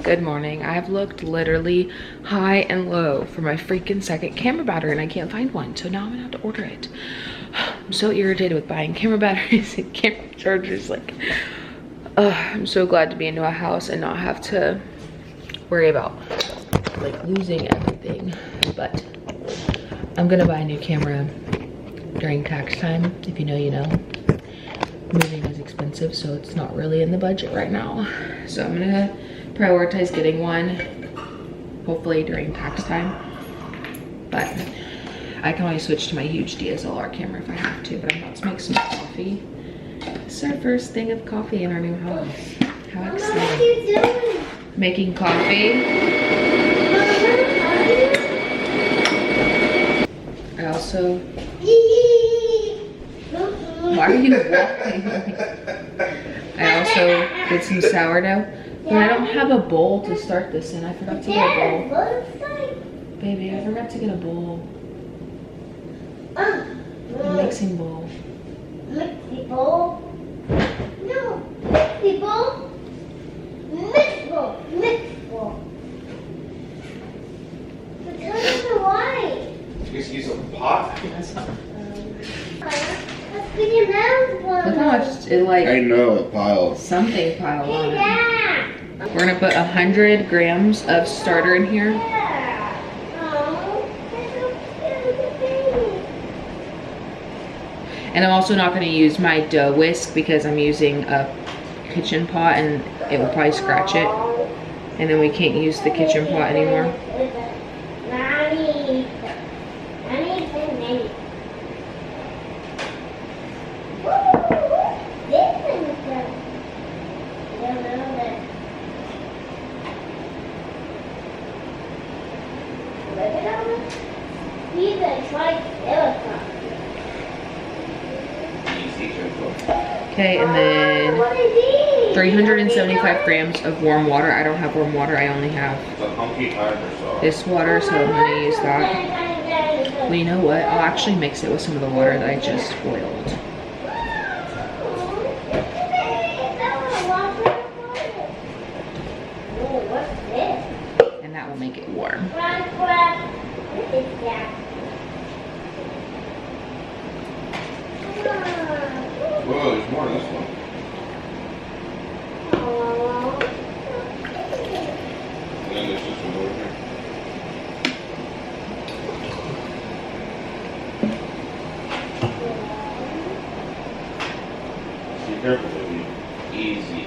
Good morning. I have looked literally high and low for my freaking second camera battery and I can't find one. So now I'm gonna have to order it. I'm so irritated with buying camera batteries and camera chargers. Like, I'm so glad to be into a house and not have to worry about like losing everything. But I'm gonna buy a new camera during tax time. If you know, you know. Moving is expensive, so it's not really in the budget right now. So I'm gonna prioritize getting one, hopefully during tax time. But I can always switch to my huge DSLR camera if I have to, but I'm about to make some coffee. This is our first thing of coffee in our new house. How exciting. What are you doing? Making coffee. I also... Why are you walking? I also did some sourdough. But I don't have a bowl to start this in. I forgot to get a bowl. Baby, I forgot to get a bowl. A mixing bowl. Mixing bowl? No. Mixing bowl? Mix bowl. Mix bowl. But tell me why. You just use a pot? That's not... Look how much it like... I know, it piles. Something piled on it. We're gonna put 100 grams of starter in here. And I'm also not gonna use my dough whisk because I'm using a kitchen pot and it will probably scratch it. And then we can't use the kitchen pot anymore. Okay, and then 375 grams of warm water. I don't have warm water, I only have this water, so I'm gonna use that. Well, you know what? I'll actually mix it with some of the water that I just boiled. And that will make it warm. Whoa, there's more in this one. And then there's just one over here. Be careful, baby. Easy.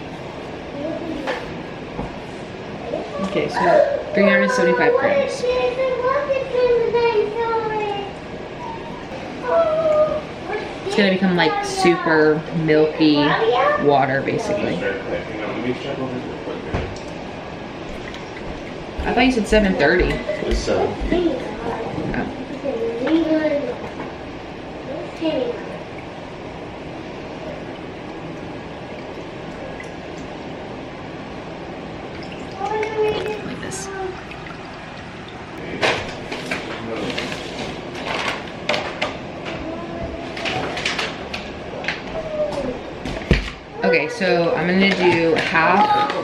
Okay, so 375 grams. It's gonna become like super milky water, basically. I thought you said 7:30. It's 7. Oh. Like this. Okay, so I'm gonna do half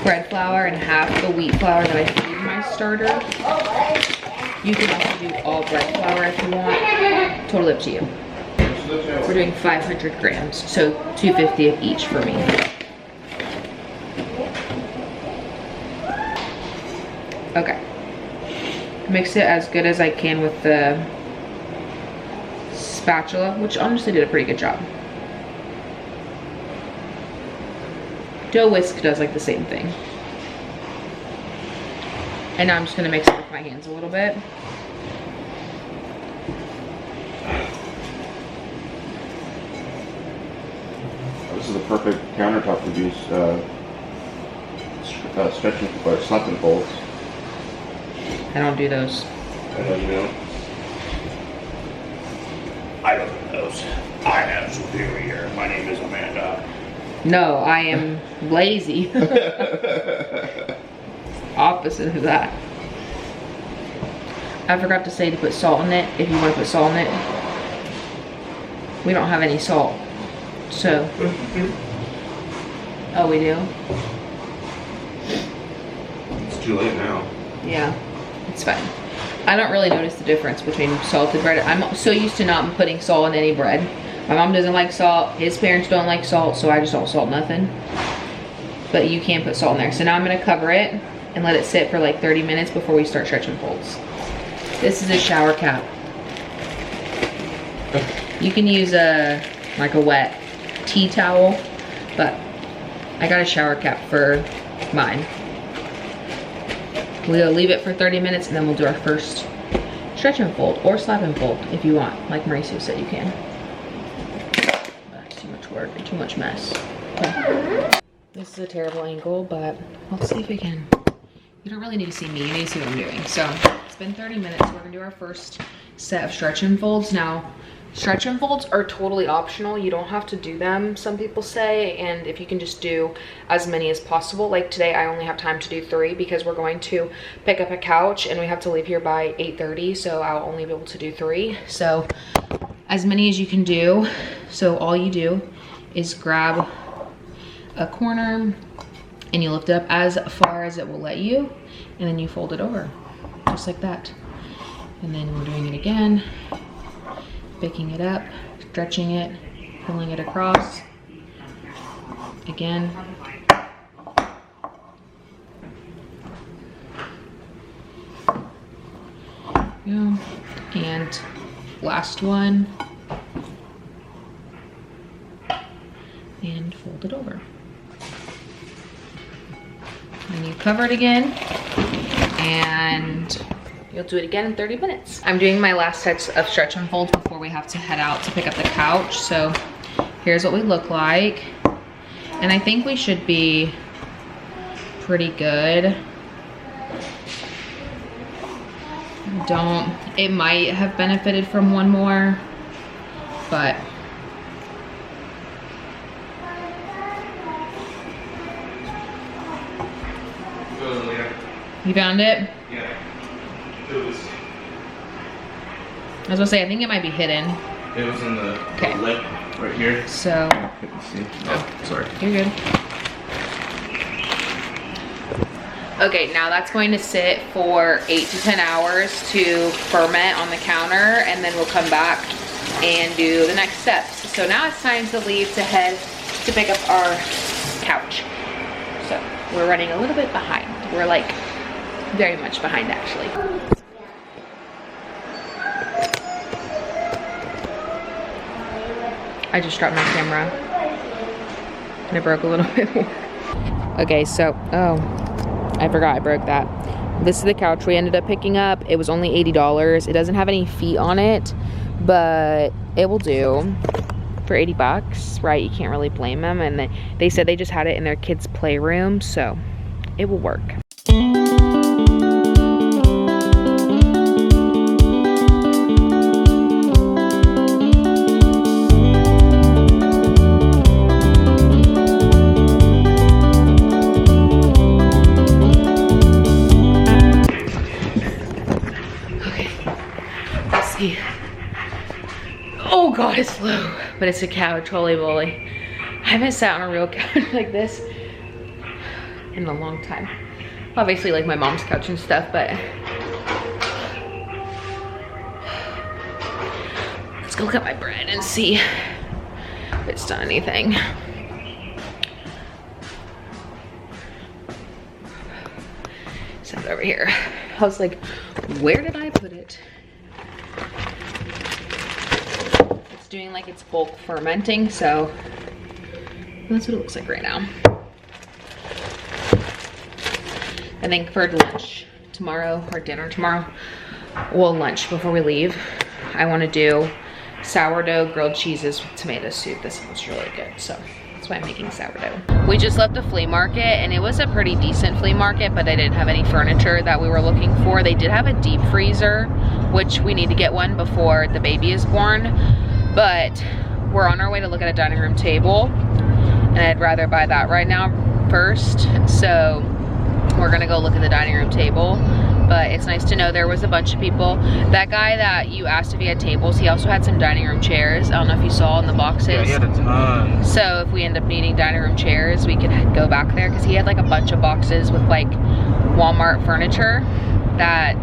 bread flour and half the wheat flour that I feed my starter. You can also do all bread flour if you want. Totally up to you. We're doing 500 grams, so 250 of each for me. Okay. Mix it as good as I can with the spatula, which honestly did a pretty good job. Dough whisk does like the same thing. And now I'm just gonna mix it with my hands a little bit. This is the perfect countertop to use stretching or slapping bolts. I don't do those. I know you don't. I don't do those. I am superior. My name is Amanda. No, I am lazy. Opposite of that. I forgot to say to put salt in it if you want to put salt in it. We don't have any salt. So. Oh, we do? It's too late now. Yeah, it's fine. I don't really notice the difference between salted bread. I'm so used to not putting salt in any bread. My mom doesn't like salt. His parents don't like salt, so I just don't salt nothing. But you can put salt in there. So now I'm gonna cover it and let it sit for like 30 minutes before we start stretching folds. This is a shower cap. You can use like a wet tea towel, but I got a shower cap for mine. We'll leave it for 30 minutes and then we'll do our first stretch and fold or slap and fold if you want, like Mauricio said you can. That's too much work, too much mess. Okay. This is a terrible angle, but let's see if we can. You don't really need to see me, you need to see what I'm doing. So it's been 30 minutes, we're gonna do our first set of stretch and folds. Now, stretch and folds are totally optional. You don't have to do them, some people say, and if you can just do as many as possible. Like today, I only have time to do 3 because we're going to pick up a couch and we have to leave here by 8:30, so I'll only be able to do 3. So as many as you can do. So all you do is grab a corner and you lift it up as far as it will let you, and then you fold it over, just like that. And then we're doing it again. Picking it up, stretching it, pulling it across. Again. Yeah. And last one. And fold it over. And you cover it again. And you'll do it again in 30 minutes. I'm doing my last sets of stretch and folds before we have to head out to pick up the couch. So here's what we look like. And I think we should be pretty good. It might have benefited from one more, but you found it? Yeah. I was gonna say, I think it might be hidden. It was in the Okay. lip right here. So, I couldn't see. Oh, sorry. you're good. Okay, now that's going to sit for 8 to 10 hours to ferment on the counter, and then we'll come back and do the next steps. So now it's time to leave to head to pick up our couch. So we're running a little bit behind. We're like very much behind actually. I just dropped my camera and it broke a little bit more. Okay, so, oh, I forgot I broke that. This is the couch we ended up picking up. It was only $80. It doesn't have any feet on it, but it will do for 80 bucks, right? You can't really blame them. And they said they just had it in their kids' playroom, so it will work. Oh god, it's low, but it's a couch, holy moly. I haven't sat on a real couch like this in a long time. Obviously like my mom's couch and stuff, but let's go look at my bread and see if it's done anything. Set it over here. I was like, where did I put it? Doing like it's bulk fermenting, so that's what it looks like right now. I think for lunch tomorrow, or dinner tomorrow, well, lunch before we leave, I want to do sourdough grilled cheeses with tomato soup. This sounds really good, so that's why I'm making sourdough. We just left the flea market and it was a pretty decent flea market, but they didn't have any furniture that we were looking for. They did have a deep freezer, which we need to get one before the baby is born. But we're on our way to look at a dining room table, and I'd rather buy that right now first. So we're gonna go look at the dining room table but it's nice to know there was a bunch of people. That guy that you asked if he had tables, he also had some dining room chairs. I don't know if you saw in the boxes. Yeah, he had a ton. So if we end up needing dining room chairs, we can go back there, because he had like a bunch of boxes with like Walmart furniture that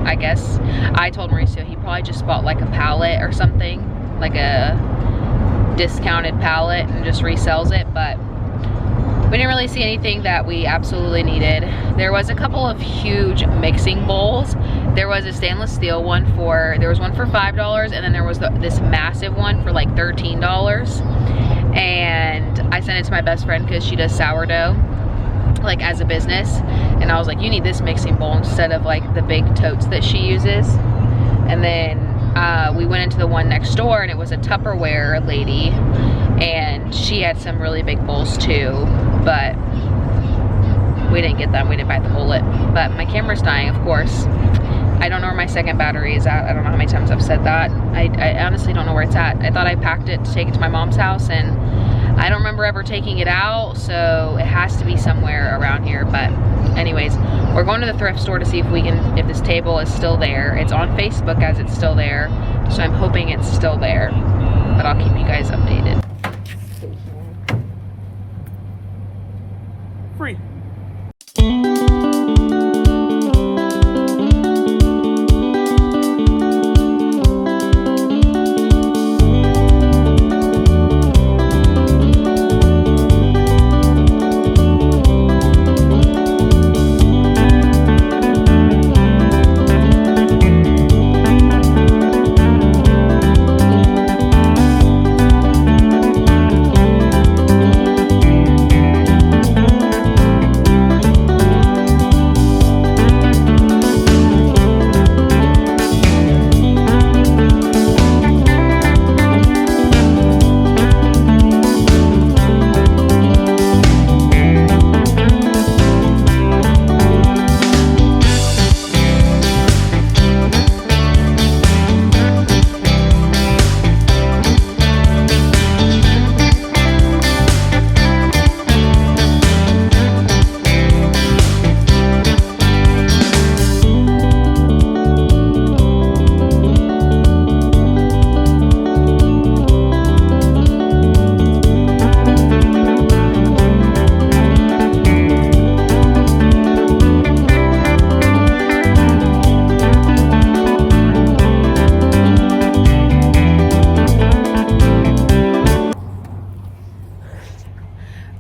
I guess I told Mauricio he probably just bought like a pallet or something, like a discounted pallet, and just resells it. But we didn't really see anything that we absolutely needed. There was a couple of huge mixing bowls. There was a stainless steel one there was one for $5, and then there was this massive one for like $13. And I sent it to my best friend because she does sourdough, like as a business. And I was like, you need this mixing bowl instead of like the big totes that she uses. And then we went into the one next door, and it was a Tupperware lady, and she had some really big bowls too, but we didn't get them. We didn't bite the bullet. But my camera's dying, of course. I don't know where my second battery is at. I don't know how many times I've said that. I honestly don't know where it's at. I thought I packed it to take it to my mom's house, and I don't remember ever taking it out, so it has to be somewhere around here. But anyways, we're going to the thrift store to see if this table is still there. It's on Facebook as it's still there, so I'm hoping it's still there, but I'll keep you guys updated. Free.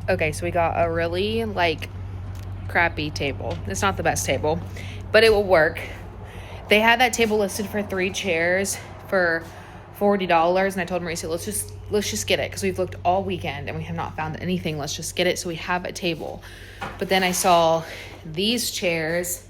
Okay, so we got a really like crappy table. It's not the best table, but it will work. They had that table listed for 3 chairs for $40, and I told Mauricio, let's just get it, because we've looked all weekend and we have not found anything. Let's just get it so we have a table. But then I saw these chairs,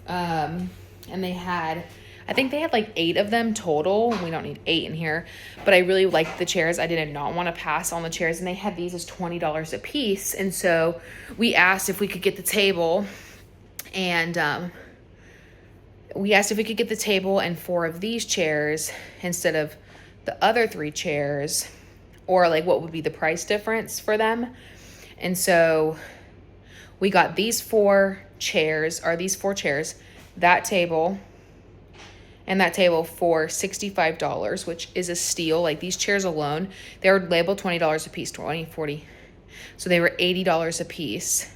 and they had, I think they had like 8 of them total. We don't need 8 in here, but I really liked the chairs. I did not want to pass on the chairs, and they had these as $20 a piece. And so we asked if we could get the table, and we asked if we could get the table and 4 of these chairs instead of the other 3 chairs, or like what would be the price difference for them. And so we got these 4 chairs, that table, and that table for $65, which is a steal. Like these chairs alone, they were labeled $20 a piece, 20, 40. So they were $80 a piece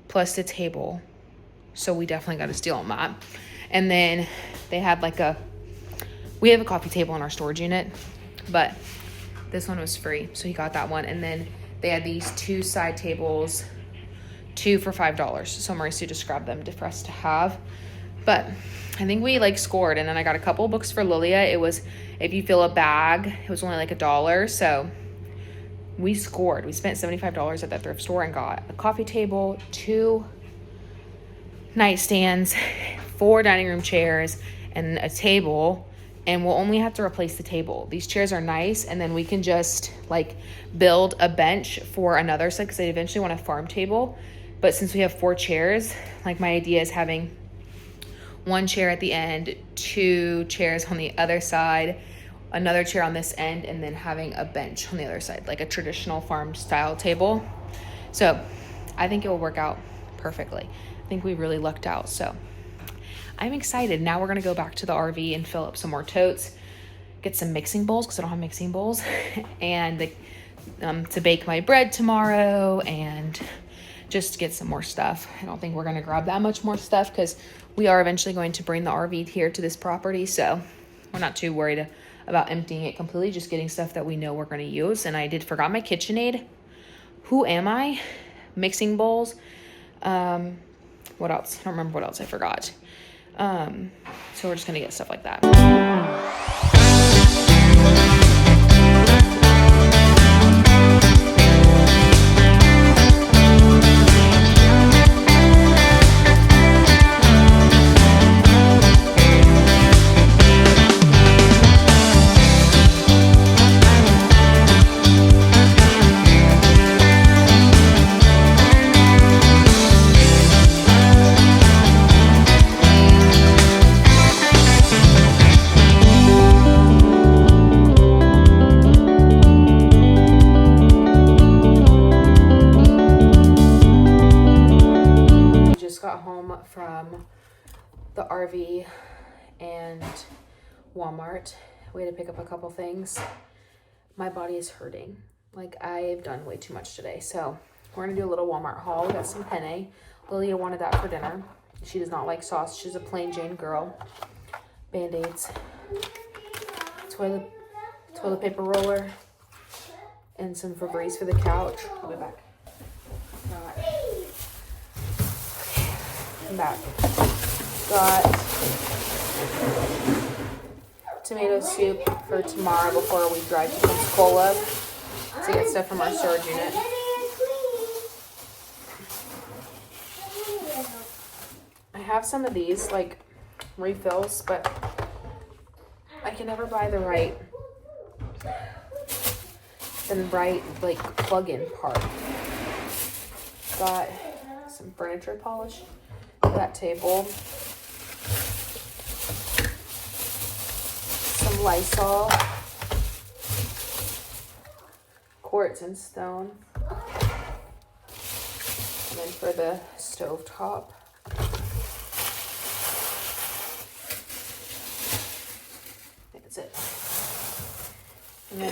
plus the table. So we definitely got a steal on that. And then they had like we have a coffee table in our storage unit, but this one was free. So he got that one. And then they had these 2 side tables, 2 for $5. So Mauricio just grabbed them for us to have. But I think we like scored. And then I got a couple of books for Lilia. It was, if you fill a bag, it was only like $1. So we scored. We spent $75 at that thrift store and got a coffee table, 2 nightstands, 4 dining room chairs, and a table. And we'll only have to replace the table. These chairs are nice, and then we can just like build a bench for another side, because I eventually want a farm table. But since we have 4 chairs, like my idea is having 1 chair at the end, 2 chairs on the other side, another chair on this end, and then having a bench on the other side, like a traditional farm style table. So I think it will work out perfectly. I think we really lucked out. So I'm excited. Now we're gonna go back to the RV and fill up some more totes, get some mixing bowls because I don't have mixing bowls, and to bake my bread tomorrow, and just get some more stuff. I don't think we're gonna grab that much more stuff because we are eventually going to bring the RV here to this property, so we're not too worried about emptying it completely, just getting stuff that we know we're gonna use. And I forgot my KitchenAid. Who am I? Mixing bowls. What else? I don't remember what else I forgot. So we're just gonna get stuff like that. From the RV and Walmart. We had to pick up a couple things. My body is hurting. Like, I've done way too much today. So we're gonna do a little Walmart haul. We got some penne. Lilia wanted that for dinner. She does not like sauce. She's a plain Jane girl. Band-Aids, toilet paper roller, and some Febreze for the couch. I'll be back. I'm back. Got tomato soup for tomorrow before we drive to Collab to get stuff from our storage unit. I have some of these like refills, but I can never buy the right like plug-in part. Got some furniture polish for that table, some Lysol, quartz and stone, and then for the stove top, that's it. And then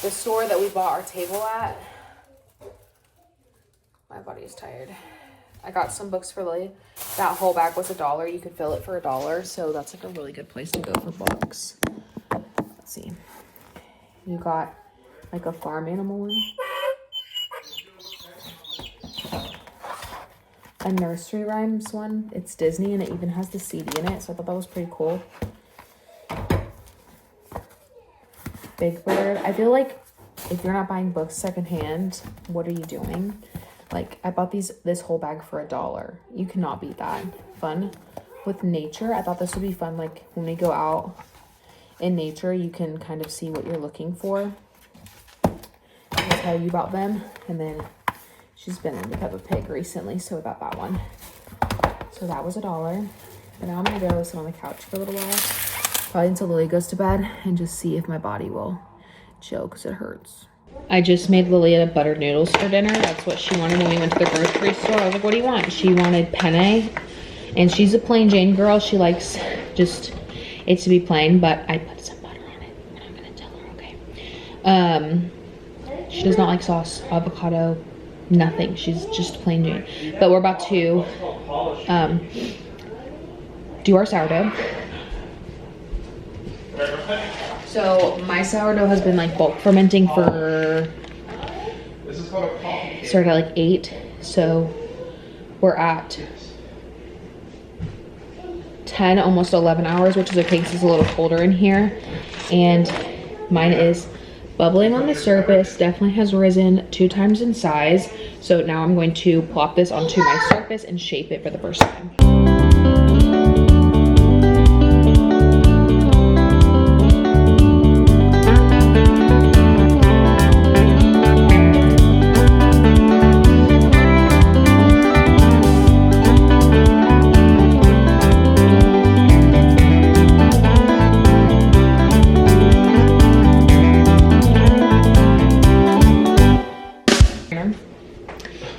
the store that we bought our table at, my body is tired. I got some books for Lily. That whole bag was $1. You could fill it for $1, so that's like a really good place to go for books. Let's see. You got like a farm animal one, a nursery rhymes one. It's Disney and it even has the CD in it, so I thought that was pretty cool. Big Bird. I feel like if you're not buying books secondhand, what are you doing? Like, I bought this whole bag for $1. You cannot beat that. Fun with nature. I thought this would be fun. Like, when we go out in nature, you can kind of see what you're looking for. I'll tell you about them. And then she's been in the Peppa Pig recently, so we got that one. So that was $1. But now I'm gonna go sit on the couch for a little while, probably until Lily goes to bed, and just see if my body will chill because it hurts. I just made Lilia buttered noodles for dinner. That's what she wanted when we went to the grocery store. I was like, what do you want? She wanted penne, and she's a plain Jane girl. She likes just it to be plain, but I put some butter on it. I'm not gonna tell her, okay? She does not like sauce, avocado, nothing. She's just plain Jane. But we're about to do our sourdough. So my sourdough has been like bulk fermenting for, started at like 8. So we're at 10, almost 11 hours, which is okay because it's a little colder in here. And mine is bubbling on the surface, definitely has risen 2 times in size. So now I'm going to plop this onto my surface and shape it for the first time.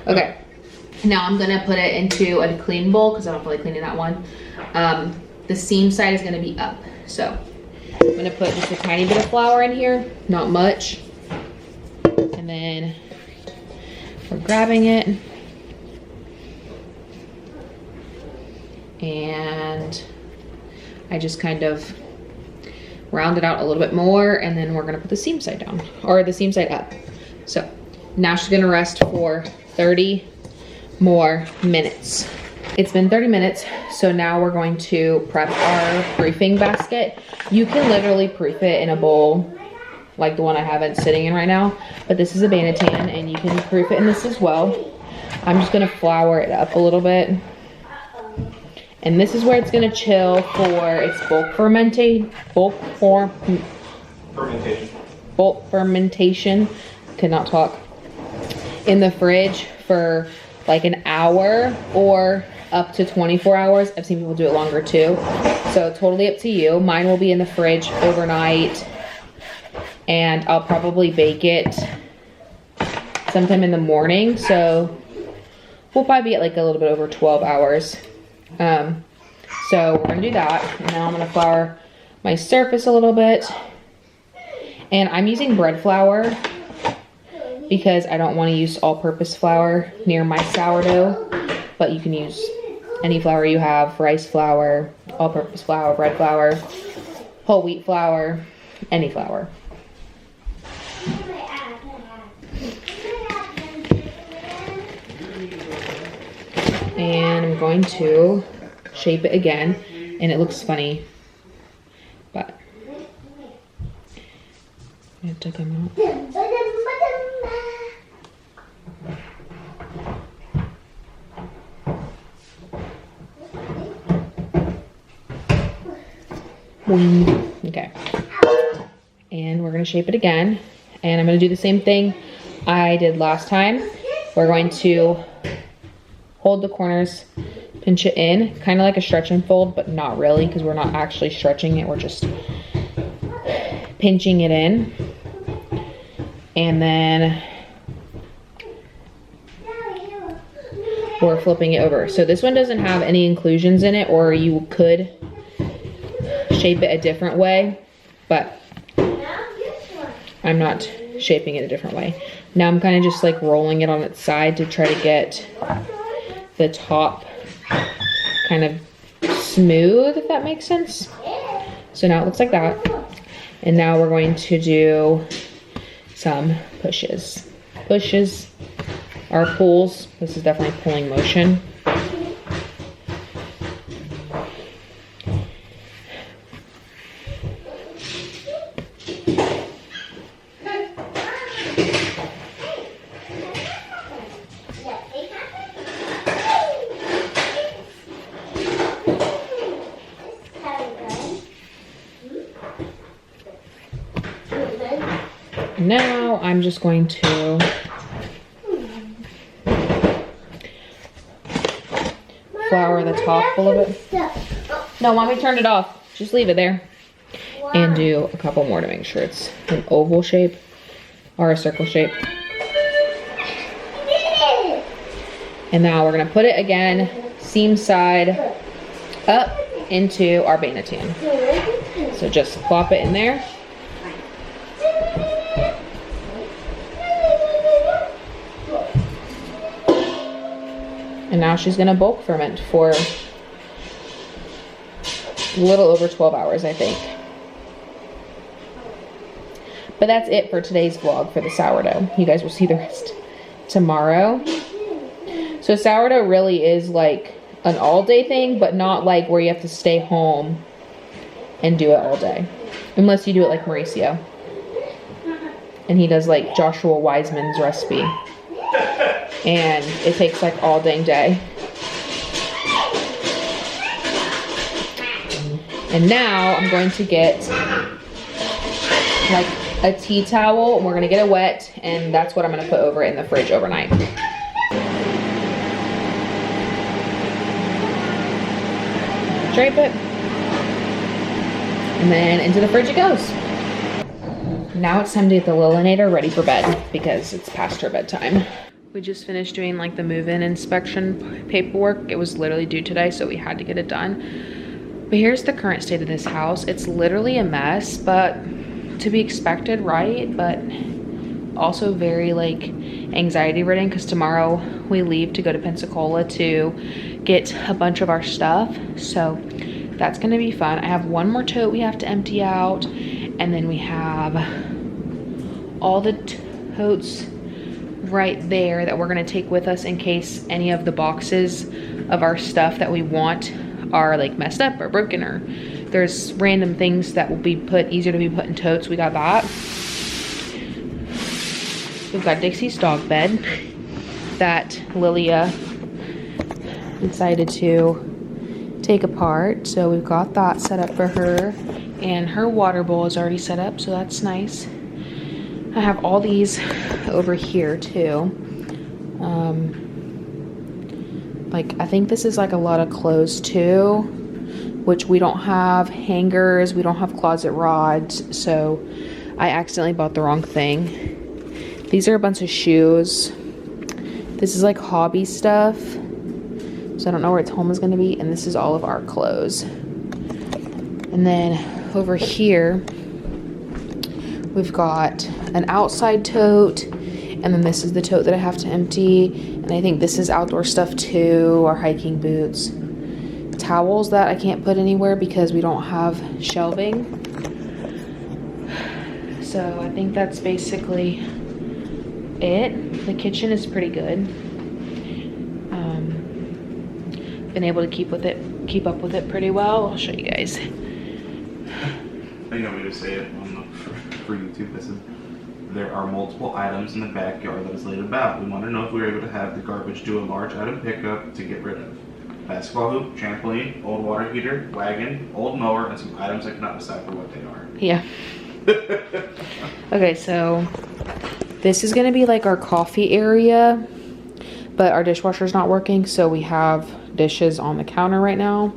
Okay, now I'm gonna put it into a clean bowl because I don't feel like cleaning that one. The seam side is gonna be up. So I'm gonna put just a tiny bit of flour in here, not much. And then we're grabbing it. And I just kind of round it out a little bit more, and then we're gonna put the seam side down, or the seam side up. So now she's gonna rest for 30 more minutes. It's been 30 minutes, so now we're going to prep our proofing basket. You can literally proof it in a bowl like the one I have it sitting in right now, but this is a Banatan and you can proof it in this as well. I'm just gonna flour it up a little bit. And this is where it's gonna chill for its bulk fermentation. Could not talk. In the fridge for like an hour or up to 24 hours. I've seen people do it longer too. So totally up to you. Mine will be in the fridge overnight, and I'll probably bake it sometime in the morning. So we'll probably be at like a little bit over 12 hours. So we're gonna do that. And now I'm gonna flour my surface a little bit. And I'm using bread flour because I don't want to use all-purpose flour near my sourdough, but you can use any flour you have: rice flour, all-purpose flour, bread flour, whole wheat flour, any flour. And I'm going to shape it again, and it looks funny, but I have to come out. Okay, and we're gonna shape it again, and I'm gonna do the same thing I did last time. We're going to hold the corners, pinch it in, kind of like a stretch and fold, but not really, because we're not actually stretching it, we're just pinching it in. And then we're flipping it over. So this one doesn't have any inclusions in it, or you could shape it a different way, but I'm not shaping it a different way. Now I'm kind of just like rolling it on its side to try to get the top kind of smooth, if that makes sense. So now it looks like that. And now we're going to do some pushes. Pushes are pulls. This is definitely pulling motion. Now I'm just going to flour the top a little bit. No, Mommy turned it off. Just leave it there. And do a couple more to make sure it's an oval shape or a circle shape. And now we're gonna put it again, seam side up into our Banatan. So just plop it in there. And now she's gonna bulk ferment for a little over 12 hours, I think. But that's it for today's vlog for the sourdough. You guys will see the rest tomorrow. So sourdough really is like an all-day thing, but not like where you have to stay home and do it all day. Unless you do it like Mauricio. And he does like Joshua Wiseman's recipe. And it takes like all dang day. And now I'm going to get like a tea towel, and we're gonna get it wet, and that's what I'm gonna put over it in the fridge overnight. Drape it. And then into the fridge it goes. Now it's time to get the Lilinator ready for bed because it's past her bedtime. We just finished doing like the move-in inspection paperwork. It was literally due today, so we had to get it done. But here's the current state of this house. It's literally a mess, but to be expected, right? But also very like anxiety ridden, because tomorrow we leave to go to Pensacola to get a bunch of our stuff. So that's gonna be fun. I have one more tote we have to empty out, and then we have all the totes right there that we're gonna take with us in case any of the boxes of our stuff that we want are like messed up or broken, or there's random things that will be easier to be put in totes. We got that. We've got Dixie's dog bed that Lilia decided to take apart, so we've got that set up for her, and her water bowl is already set up, so that's nice. I have all these over here too. Like I think this is like a lot of clothes too, which we don't have hangers, we don't have closet rods, so I accidentally bought the wrong thing. These are a bunch of shoes. This is like hobby stuff, so I don't know where its home is going to be, and this is all of our clothes. And then over here we've got an outside tote, and then this is the tote that I have to empty, and I think this is outdoor stuff too, our hiking boots, towels that I can't put anywhere because we don't have shelving. So I think that's basically it. The kitchen is pretty good. Been able to keep up with it pretty well. I'll show you guys. I think I'm going to say it for YouTube. There are multiple items in the backyard that is laid about. We want to know if we were able to have the garbage do a large item pickup to get rid of. Basketball hoop, trampoline, old water heater, wagon, old mower, and some items I cannot decipher what they are. Yeah. Okay, so this is going to be like our coffee area, but our dishwasher's not working, so we have dishes on the counter right now.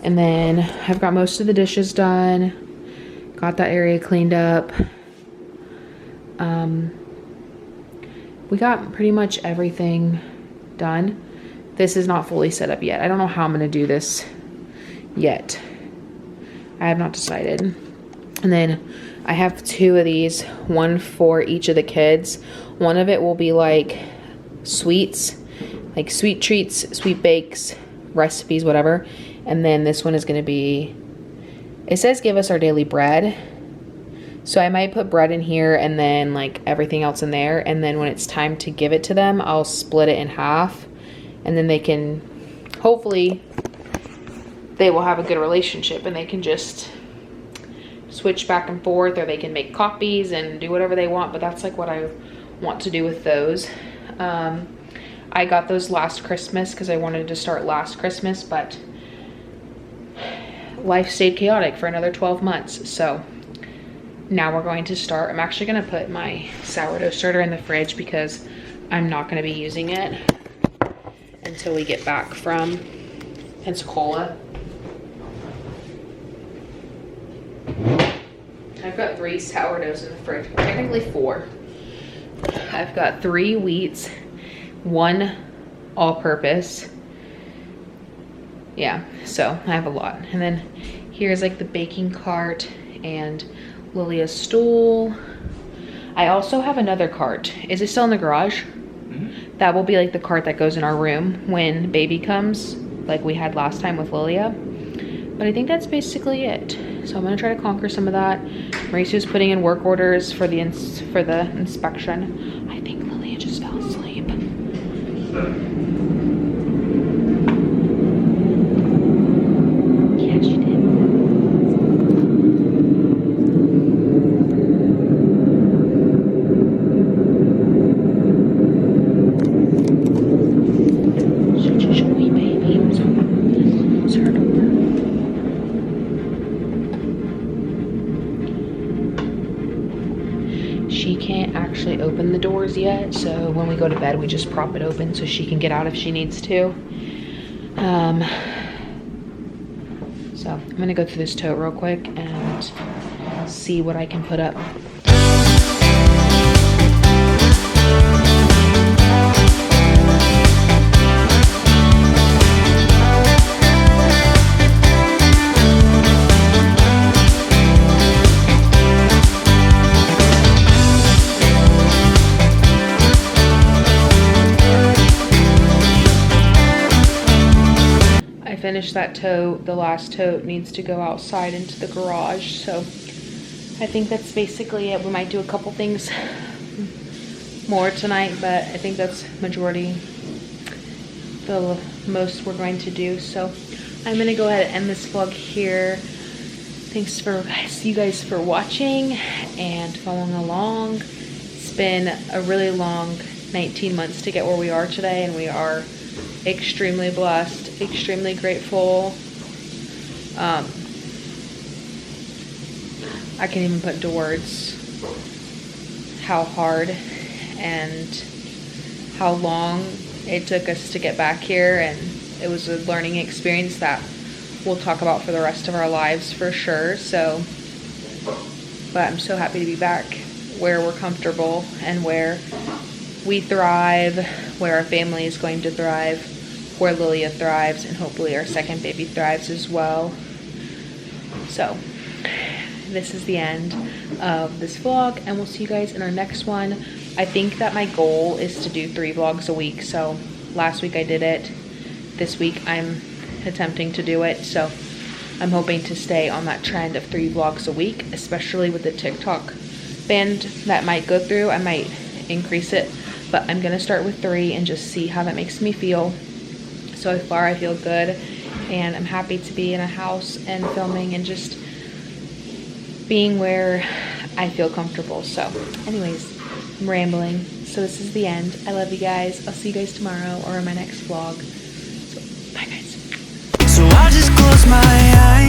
And then I've got most of the dishes done, got that area cleaned up. We got pretty much everything done. This is not fully set up yet. I don't know how I'm going to do this yet. I have not decided. And then I have two of these, one for each of the kids. One of it will be like sweets, like sweet treats, sweet bakes, recipes, whatever. And then this one is going to be, it says give us our daily bread. So I might put bread in here and then like everything else in there. And then when it's time to give it to them, I'll split it in half. And then they can, hopefully, they will have a good relationship and they can just switch back and forth, or they can make copies and do whatever they want. But that's like what I want to do with those. I got those last Christmas because I wanted to start last Christmas, but life stayed chaotic for another 12 months. So now we're going to start. I'm actually going to put my sourdough starter in the fridge because I'm not going to be using it until we get back from Pensacola. I've got 3 sourdoughs in the fridge, technically 4. I've got 3 wheats, 1 all-purpose. Yeah, so I have a lot. And then here's like the baking cart and Lilia's stool. I also have another cart. Is it still in the garage? Mm-hmm. That will be like the cart that goes in our room when baby comes, like we had last time with Lilia. But I think that's basically it. So I'm gonna try to conquer some of that. Mauricio's putting in work orders for the inspection. I think Lilia just fell asleep. Yeah, she did. Such a wee baby. Close her door. She can't actually open the doors yet, so when we go to bed we just prop it open so she can get out if she needs to. So I'm gonna go through this tote real quick and see what I can put up. finished that tote. The last tote needs to go outside into the garage. So I think that's basically it. We might do a couple things more tonight, but I think that's majority, the most we're going to do. So I'm gonna go ahead and end this vlog here. Thanks for you guys for watching and following along. It's been a really long 19 months to get where we are today, and we are extremely blessed, extremely grateful. I can't even put into words how hard and how long it took us to get back here, and it was a learning experience that we'll talk about for the rest of our lives for sure. So, but I'm so happy to be back where we're comfortable and where we thrive, where our family is going to thrive, where Lilia thrives, and hopefully our second baby thrives as well. So this is the end of this vlog, and we'll see you guys in our next one. I think that my goal is to do 3 vlogs a week. So last week I did it. This week I'm attempting to do it. So I'm hoping to stay on that trend of 3 vlogs a week, especially with the TikTok band that might go through. I might increase it, but I'm gonna start with 3 and just see how that makes me feel. So far I feel good, and I'm happy to be in a house and filming and just being where I feel comfortable. So anyways, I'm rambling. So this is the end. I love you guys. I'll see you guys tomorrow or in my next vlog. So bye guys. So I just close my eyes